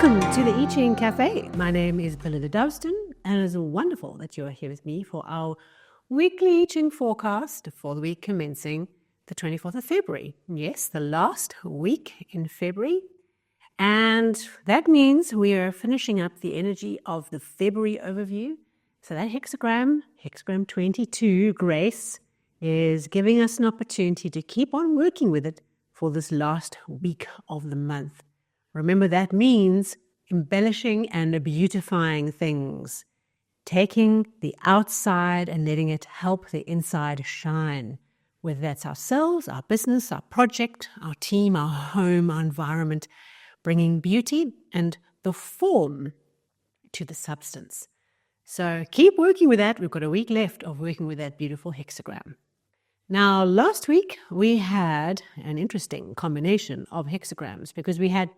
Welcome to the I Ching Cafe. My name is Belinda Dovston, and it's wonderful that you're here with me for our weekly I Ching forecast for the week commencing the 24th of February. Yes, the last week in February. And that means we are finishing up the energy of the February overview. So that hexagram 22, Grace, is giving us an opportunity to keep on working with it for this last week of the month. Remember, that means embellishing and beautifying things, taking the outside and letting it help the inside shine, whether that's ourselves, our business, our project, our team, our home, our environment, bringing beauty and the form to the substance. So keep working with that. We've got a week left of working with that beautiful hexagram. Now, last week we had an interesting combination of hexagrams because we had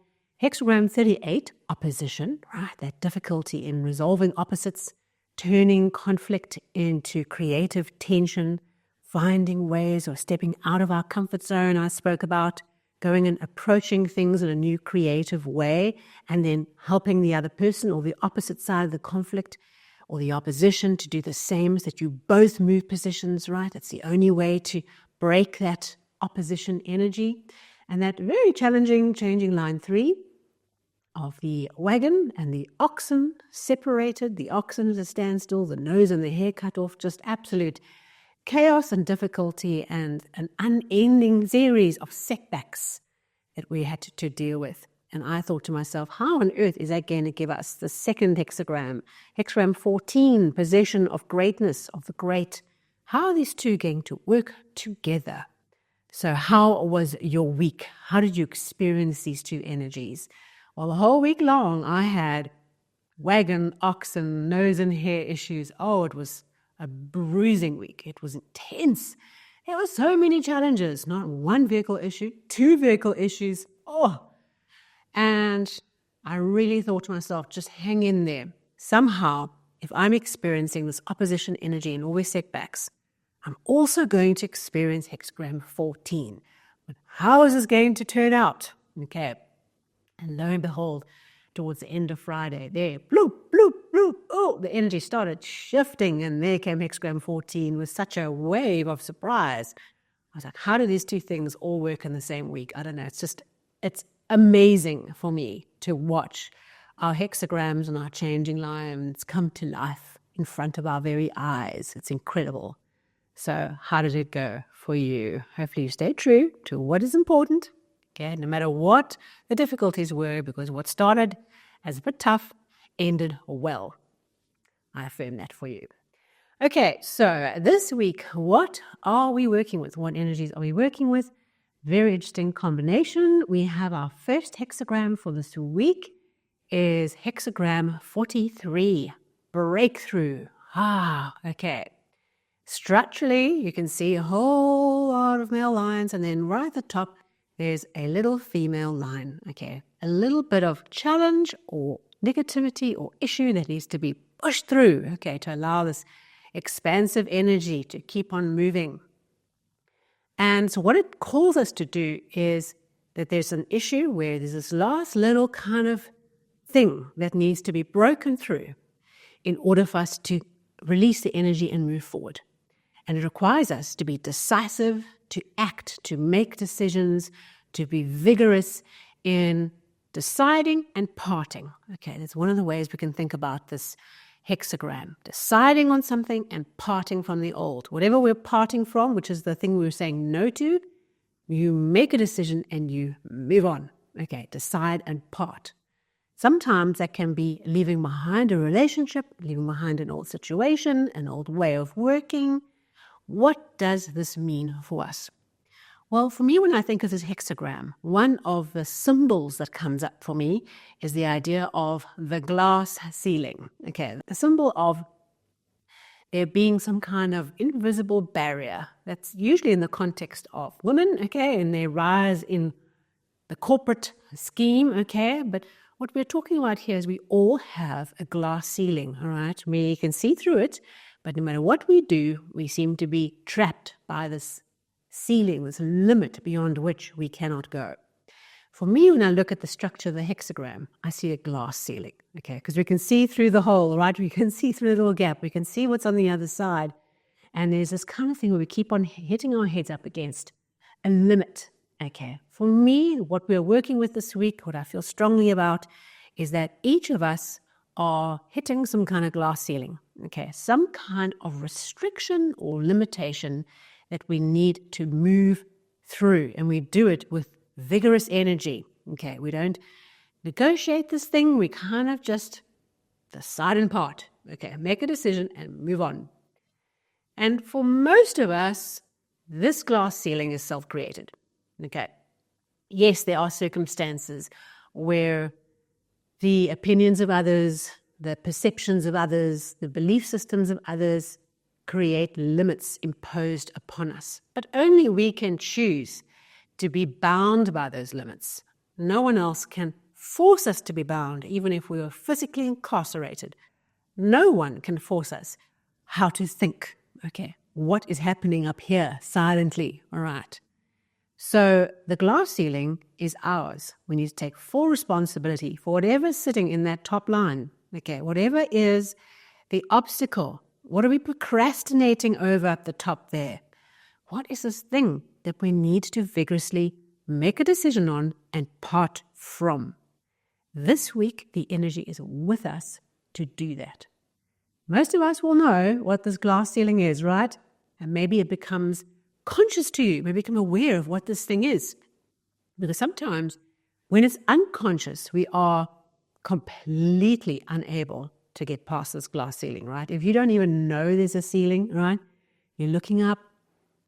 hexagram 38, opposition, right? That difficulty in resolving opposites, turning conflict into creative tension, finding ways or stepping out of our comfort zone. I spoke about going and approaching things in a new creative way and then helping the other person or the opposite side of the conflict or the opposition to do the same, so that you both move positions, right? That's the only way to break that opposition energy. And that very challenging changing line 3 of the wagon and the oxen separated, the oxen at a standstill, the nose and the hair cut off, just absolute chaos and difficulty and an unending series of setbacks that we had to deal with. And I thought to myself, how on earth is that going to give us the second hexagram, hexagram 14, possession of greatness, of the great? How are these two going to work together? So how was your week? How did you experience these two energies? Well, the whole week long, I had wagon, oxen, nose and hair issues. Oh, it was a bruising week. It was intense. There were so many challenges, not one vehicle issue, 2 vehicle issues. And I really thought to myself, just hang in there. Somehow, if I'm experiencing this opposition energy and always setbacks, I'm also going to experience hexagram 14. But how is this going to turn out? Okay. And lo and behold, towards the end of Friday, there, bloop, bloop, bloop, oh, the energy started shifting, and there came hexagram 14 with such a wave of surprise. I was like, how do these two things all work in the same week? I don't know. It's amazing for me to watch our hexagrams and our changing lines come to life in front of our very eyes. It's incredible. So how did it go for you? Hopefully you stay true to what is important. Okay, no matter what the difficulties were, because what started as a bit tough ended well. I affirm that for you. Okay, so this week, what are we working with? What energies are we working with? Very interesting combination. We have our first hexagram for this week is hexagram 43, breakthrough. Okay. Structurally, you can see a whole lot of male lines, and then right at the top, there's a little female line, okay? A little bit of challenge or negativity or issue that needs to be pushed through, okay, to allow this expansive energy to keep on moving. And so what it calls us to do is that there's an issue where there's this last little kind of thing that needs to be broken through in order for us to release the energy and move forward. And it requires us to be decisive, to act, to make decisions, to be vigorous in deciding and parting. Okay, that's one of the ways we can think about this hexagram. Deciding on something and parting from the old. Whatever we're parting from, which is the thing we were saying no to, you make a decision and you move on. Okay, decide and part. Sometimes that can be leaving behind a relationship, leaving behind an old situation, an old way of working. What does this mean for us? Well, for me, when I think of this hexagram, one of the symbols that comes up for me is the idea of the glass ceiling. Okay, the symbol of there being some kind of invisible barrier that's usually in the context of women, okay, and they rise in the corporate scheme, okay, but what we're talking about here is we all have a glass ceiling, all right? We can see through it, but no matter what we do, we seem to be trapped by this ceiling, this limit beyond which we cannot go. For me, when I look at the structure of the hexagram, I see a glass ceiling, okay? Because we can see through the hole, right? We can see through the little gap. We can see what's on the other side. And there's this kind of thing where we keep on hitting our heads up against a limit, okay? For me, what we're working with this week, what I feel strongly about, is that each of us are hitting some kind of glass ceiling, okay? Some kind of restriction or limitation that we need to move through, and we do it with vigorous energy, okay? We don't negotiate this thing. We kind of just decide in part, okay? Make a decision and move on. And for most of us, this glass ceiling is self-created, okay? Yes, there are circumstances where the opinions of others, the perceptions of others, the belief systems of others create limits imposed upon us. But only we can choose to be bound by those limits. No one else can force us to be bound, even if we were physically incarcerated. No one can force us how to think. Okay, what is happening up here silently? All right. So the glass ceiling is ours. We need to take full responsibility for whatever's sitting in that top line. Okay, whatever is the obstacle. What are we procrastinating over at the top there? What is this thing that we need to vigorously make a decision on and part from? This week, the energy is with us to do that. Most of us will know what this glass ceiling is, right? And maybe it becomes conscious to you, maybe become aware of what this thing is. Because sometimes when it's unconscious, we are completely unable to get past this glass ceiling, right? If you don't even know there's a ceiling, right? You're looking up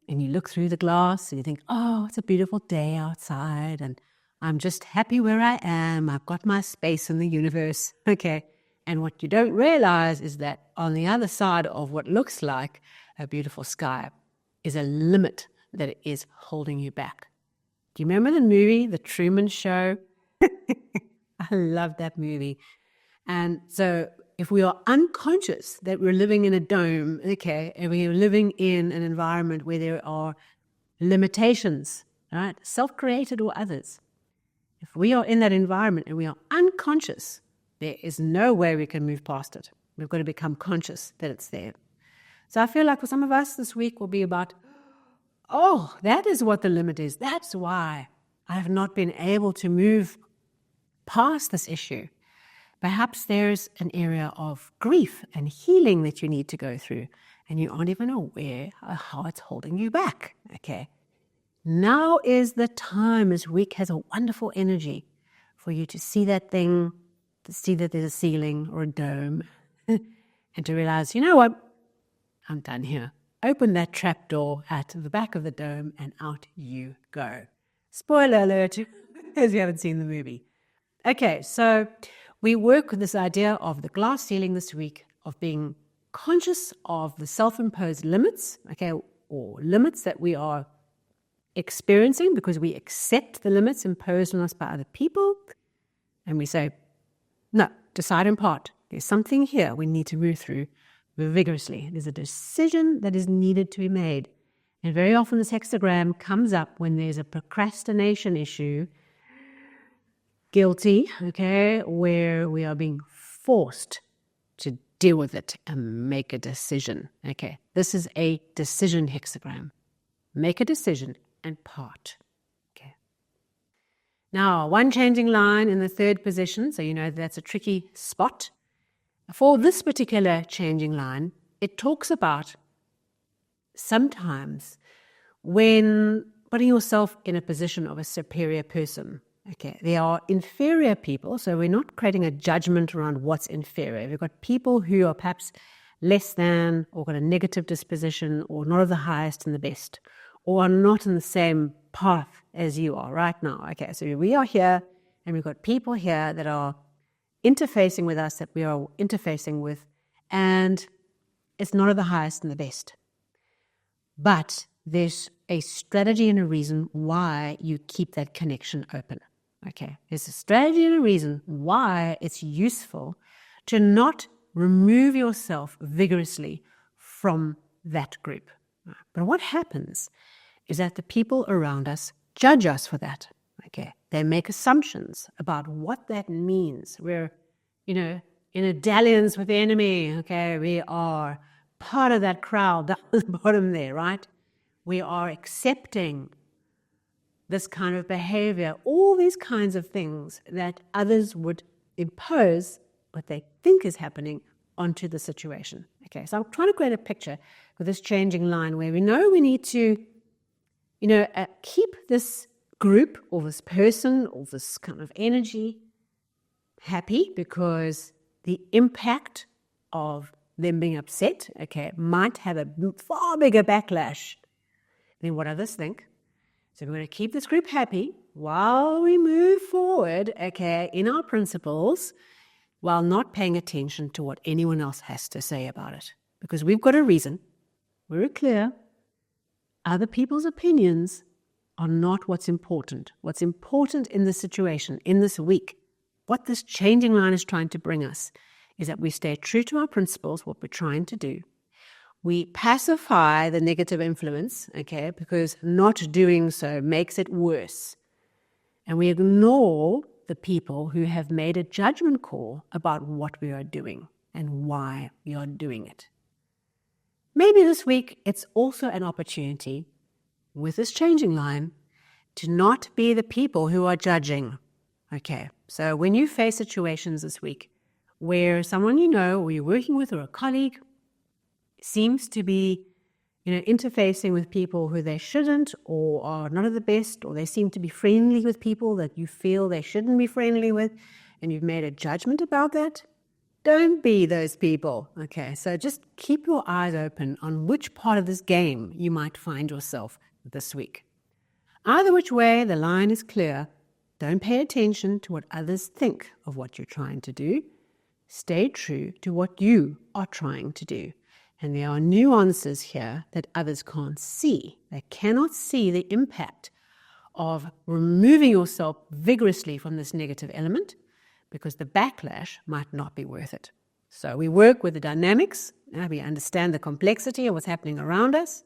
and you look through the glass and you think, oh, it's a beautiful day outside and I'm just happy where I am. I've got my space in the universe, okay? And what you don't realize is that on the other side of what looks like a beautiful sky is a limit that is holding you back. Do you remember the movie, The Truman Show? I love that movie. And so if we are unconscious that we're living in a dome, okay, and we're living in an environment where there are limitations, right, self-created or others, if we are in that environment and we are unconscious, there is no way we can move past it. We've got to become conscious that it's there. So I feel like for some of us this week will be about, oh, that is what the limit is. That's why I have not been able to move past this issue. Perhaps there's an area of grief and healing that you need to go through, and you aren't even aware of how it's holding you back, okay? Now is the time. This week has a wonderful energy for you to see that thing, to see that there's a ceiling or a dome, and to realize, you know what? I'm done here. Open that trap door at the back of the dome and out you go. Spoiler alert, as you haven't seen the movie. Okay, so we work with this idea of the glass ceiling this week, of being conscious of the self-imposed limits, okay, or limits that we are experiencing because we accept the limits imposed on us by other people, and we say, no, decide in part. There's something here we need to move through vigorously. There's a decision that is needed to be made. And very often this hexagram comes up when there's a procrastination issue, guilty, okay, where we are being forced to deal with it and make a decision. Okay, this is a decision hexagram. Make a decision and part. Okay. Now, one changing line in the third position, so you know that's a tricky spot. For this particular changing line, it talks about sometimes when putting yourself in a position of a superior person. Okay, there are inferior people, so we're not creating a judgment around what's inferior. We've got people who are perhaps less than, or got a negative disposition, or not of the highest and the best, or are not in the same path as you are right now. Okay, so we are here, and we've got people here that are interfacing with us, that we are interfacing with, and it's not of the highest and the best. But there's a strategy and a reason why you keep that connection open. Okay, there's a strategy and a reason why it's useful to not remove yourself vigorously from that group. But what happens is that the people around us judge us for that. Okay, they make assumptions about what that means. We're, in a dalliance with the enemy. Okay, we are part of that crowd down the bottom there, right? We are accepting this kind of behavior, all these kinds of things that others would impose what they think is happening onto the situation. Okay, so I'm trying to create a picture with this changing line where we know we need to, keep this group or this person or this kind of energy happy, because the impact of them being upset, might have a far bigger backlash than what others think. So we're going to keep this group happy while we move forward, in our principles, while not paying attention to what anyone else has to say about it. Because we've got a reason. We're clear. Other people's opinions are not what's important. What's important in this situation, in this week, what this changing line is trying to bring us, is that we stay true to our principles, what we're trying to do. We pacify the negative influence, because not doing so makes it worse. And we ignore the people who have made a judgment call about what we are doing and why we are doing it. Maybe this week it's also an opportunity, with this changing line, to not be the people who are judging. So when you face situations this week where someone or you're working with, or a colleague, seems to be, interfacing with people who they shouldn't, or are not of the best, or they seem to be friendly with people that you feel they shouldn't be friendly with, and you've made a judgment about that, don't be those people. So just keep your eyes open on which part of this game you might find yourself this week. Either which way, the line is clear. Don't pay attention to what others think of what you're trying to do. Stay true to what you are trying to do. And there are nuances here that others can't see. They cannot see the impact of removing yourself vigorously from this negative element, because the backlash might not be worth it. So we work with the dynamics, we understand the complexity of what's happening around us,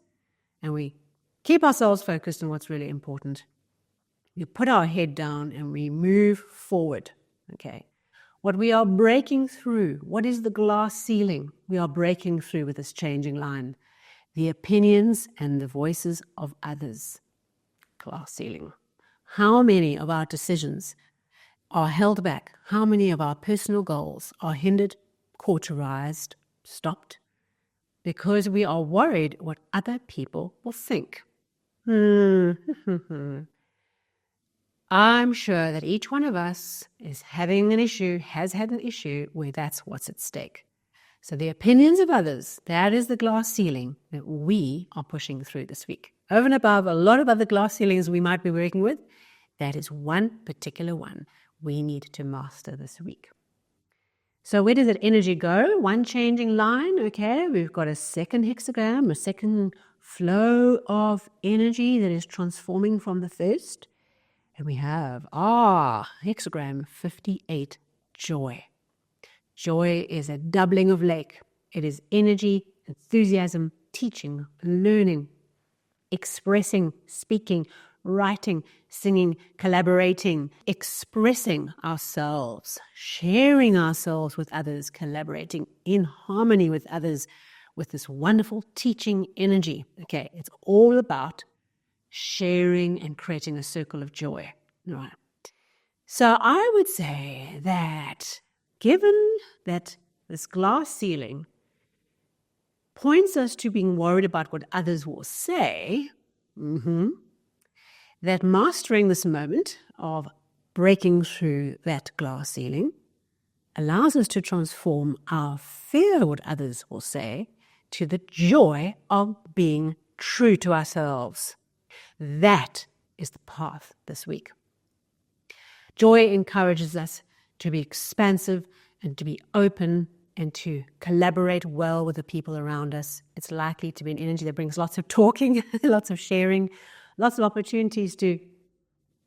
and we keep ourselves focused on what's really important. We put our head down and we move forward. What we are breaking through, what is the glass ceiling we are breaking through with this changing line? The opinions and the voices of others. Glass ceiling. How many of our decisions are held back? How many of our personal goals are hindered, cauterized, stopped, because we are worried what other people will think? I'm sure that each one of us is having an issue, has had an issue where that's what's at stake. So the opinions of others, that is the glass ceiling that we are pushing through this week. Over and above a lot of other glass ceilings we might be working with, that is one particular one we need to master this week. So where does that energy go? One changing line, we've got a second hexagram, a second flow of energy that is transforming from the first. And we have, hexagram 58, joy. Joy is a doubling of lake. It is energy, enthusiasm, teaching, learning, expressing, speaking, writing, singing, collaborating, expressing ourselves, sharing ourselves with others, collaborating in harmony with others with this wonderful teaching energy. It's all about sharing and creating a circle of joy. Right. So I would say that given that this glass ceiling points us to being worried about what others will say, that mastering this moment of breaking through that glass ceiling allows us to transform our fear of what others will say to the joy of being true to ourselves. That is the path this week. Joy encourages us to be expansive and to be open and to collaborate well with the people around us. It's likely to be an energy that brings lots of talking, lots of sharing, lots of opportunities to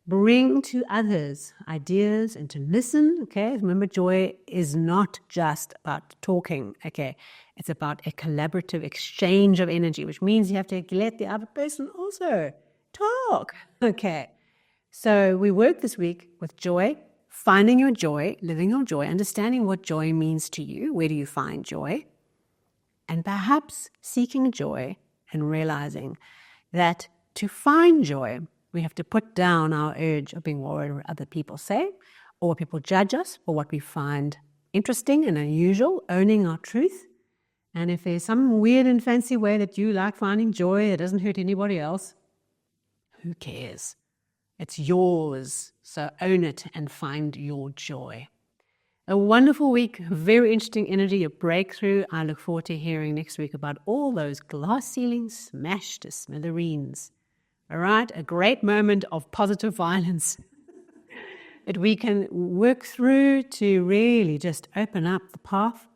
bring to others ideas and to listen. Remember, joy is not just about talking. It's about a collaborative exchange of energy, which means you have to let the other person also talk. So we work this week with joy, finding your joy, living your joy, understanding what joy means to you. Where do you find joy? And perhaps seeking joy and realizing that to find joy, we have to put down our urge of being worried what other people say or what people judge us or what we find interesting and unusual, owning our truth. And if there's some weird and fancy way that you like finding joy, it doesn't hurt anybody else, who cares? It's yours. So own it and find your joy. A wonderful week, very interesting energy, a breakthrough. I look forward to hearing next week about all those glass ceilings smashed to smithereens. All right, a great moment of positive violence that we can work through to really just open up the path,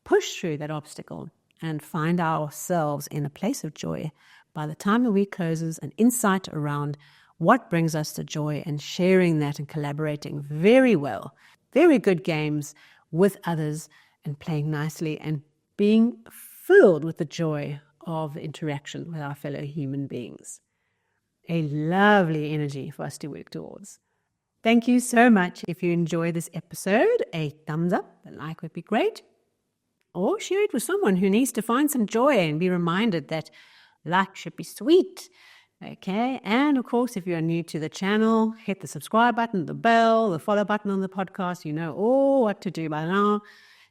push through that obstacle, and find ourselves in a place of joy. By the time the week closes, an insight around what brings us to joy and sharing that and collaborating very well. Very good games with others and playing nicely and being filled with the joy of interaction with our fellow human beings. A lovely energy for us to work towards. Thank you so much. If you enjoy this episode, a thumbs up, a like would be great. Or share it with someone who needs to find some joy and be reminded that life should be sweet. Okay, and of course, if you're new to the channel, hit the subscribe button, the bell, the follow button on the podcast. You know all what to do by now.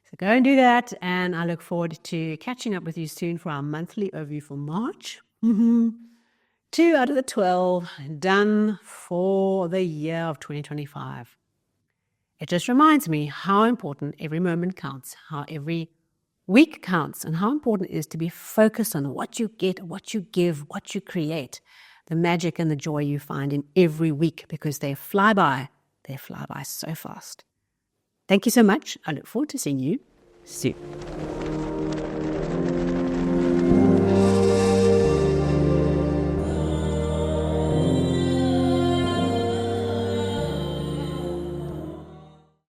So go and do that. And I look forward to catching up with you soon for our monthly overview for March. 2 out of the 12 done for the year of 2025. It just reminds me how important every moment counts, how every week counts, and how important it is to be focused on what you get, what you give, what you create, the magic and the joy you find in every week, because they fly by so fast. Thank you so much. I look forward to seeing you soon.